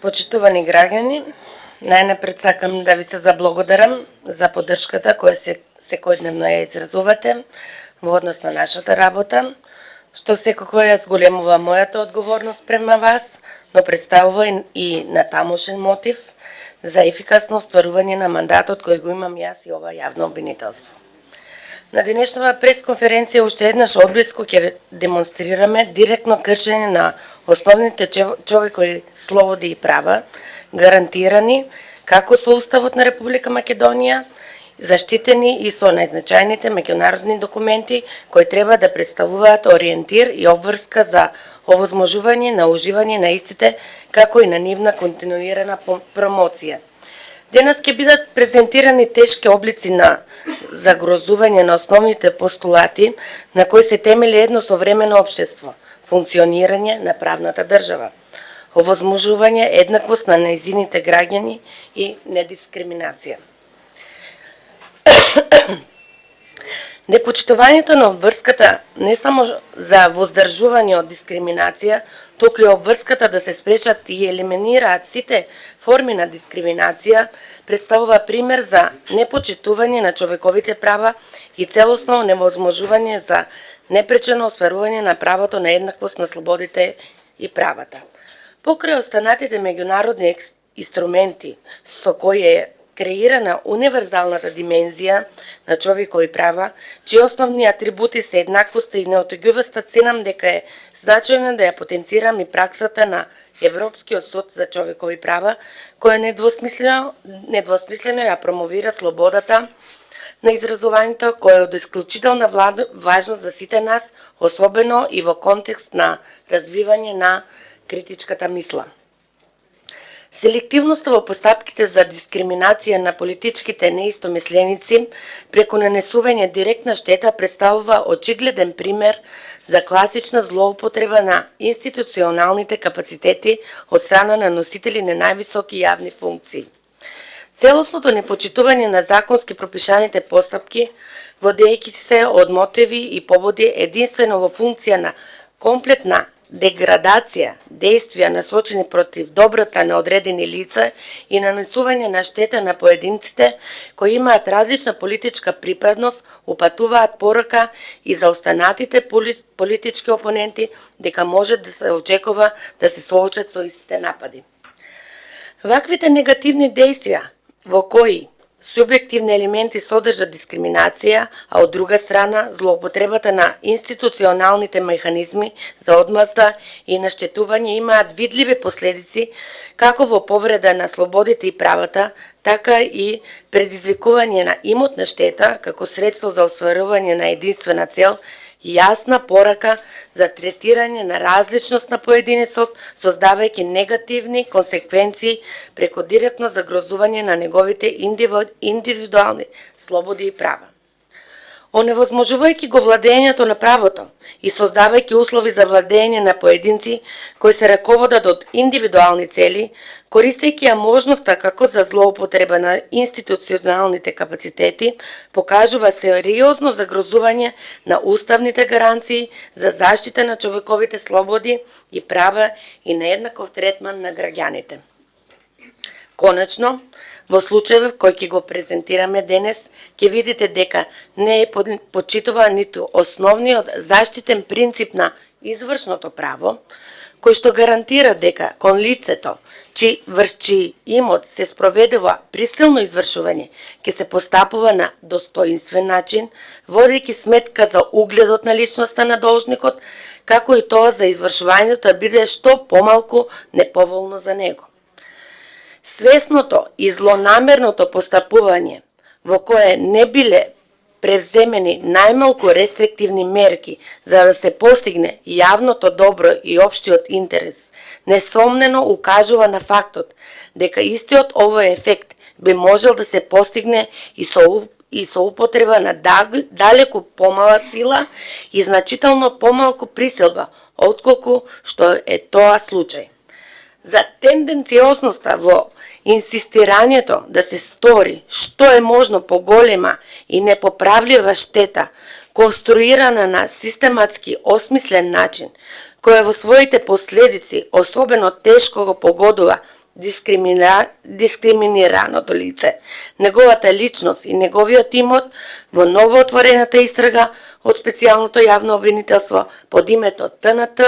Почитувани граѓани, најнапред сакам да ви се заблагодарам за поддршката која секојдневно ја изразувате во однос на нашата работа, што секако ја зголемува мојата одговорност према вас, но представува и натамошен мотив за ефикасно остварување на мандатот кој го имам јас и ова јавно обвинителство. На денешнава пресконференција уште еднаш одблиску ќе демонстрираме директно кршење на основните човекови слободи и права, гарантирани како со Уставот на Република Македонија, заштитени и со најзначајните меѓународни документи кои треба да представуваат ориентир и обврска за овозможување на уживање на истите, како и на нивна континуирана промоција. Денес ќе бидат презентирани тешки облици на загрозување на основните постулати на кои се темели едно современо општество, функционирање на правната држава, овозможување еднаквост на нејзините граѓани и недискриминација. Непочитувањето на обврската не само за воздржување од дискриминација, туку и обврската да се спречат и елиминираат сите форми на дискриминација, представува пример за непочитување на човековите права и целосно невозможување за непречено остварување на правото на еднаквост на слободите и правата. Покрај останатите меѓународни инструменти со кои е креирана универзалната димензија на човекови права, чии основни атрибути се еднаквоста и неотуѓувоста, ценам дека е значајно да ја потенцирам и праксата на Европскиот суд за човекови права, која недвосмислено ја промовира слободата на изразувањето, која е од исклучителна важност за сите нас, особено и во контекст на развивање на критичката мисла. Селективноста во постапките за дискриминација на политичките неистомисленици преку нанесување директна штета представува очигледен пример за класична злоупотреба на институционалните капацитети од страна на носители на највисоки јавни функции. Целосното непочитување на законски пропишаните постапки, водејќи се од мотиви и побуди единствено во функција на комплетна деградација, действија насочени против добрата на одредени лица и нанесување на штета на поединците кои имаат различна политичка припадност, упатуваат порака и за останатите политички опоненти дека може да се очекува да се соочат со истите напади. Ваквите негативни действија во кои субјективни елементи содржат дискриминација, а од друга страна злоупотребата на институционалните механизми за одмазда и наштетување имаат видливи последици како во повреда на слободите и правата, така и предизвикување на имотна штета како средство за остварување на единствена цел, јасна порака за третирање на различност на поединецот, создавајќи негативни консеквенции преку директно загрозување на неговите индивидуални слободи и права. Оневозможувајќи го владењето на правото и создавајќи услови за владење на поединци кои се раководат од индивидуални цели, користејќи ја можноста како за злоупотреба на институционалните капацитети, покажува сериозно загрозување на уставните гаранции за заштита на човековите слободи и права и на еднаков третман на граѓаните. Конечно, во случајов кој ќе го презентираме денес, ќе видите дека не е почитува ниту основниот заштитен принцип на извршното право, кој што гарантира дека кон лицето, врз чиј имот се спроведува присилно извршување, ќе се постапува на достоинствен начин, водејќи сметка за угледот на личноста на должникот, како и тоа за извршувањето да биде што помалку неповолно за него. Свесното и злонамерното постапување во кое не биле превземени најмалку рестриктивни мерки за да се постигне јавното добро и општиот интерес, несомнено укажува на фактот дека истиот овој ефект би можел да се постигне и со употреба на далеку помала сила и значително помалку присилба, отколку што е тоа случај. За тенденциозноста во инсистирањето да се стори што е можно поголема и непоправлива штета, конструирана на систематски осмислен начин, која во своите последици особено тешко го погодува дискриминираното лице, неговата личност и неговиот имот во новоотворената истрага од специјалното јавно обвинителство под името ТНТ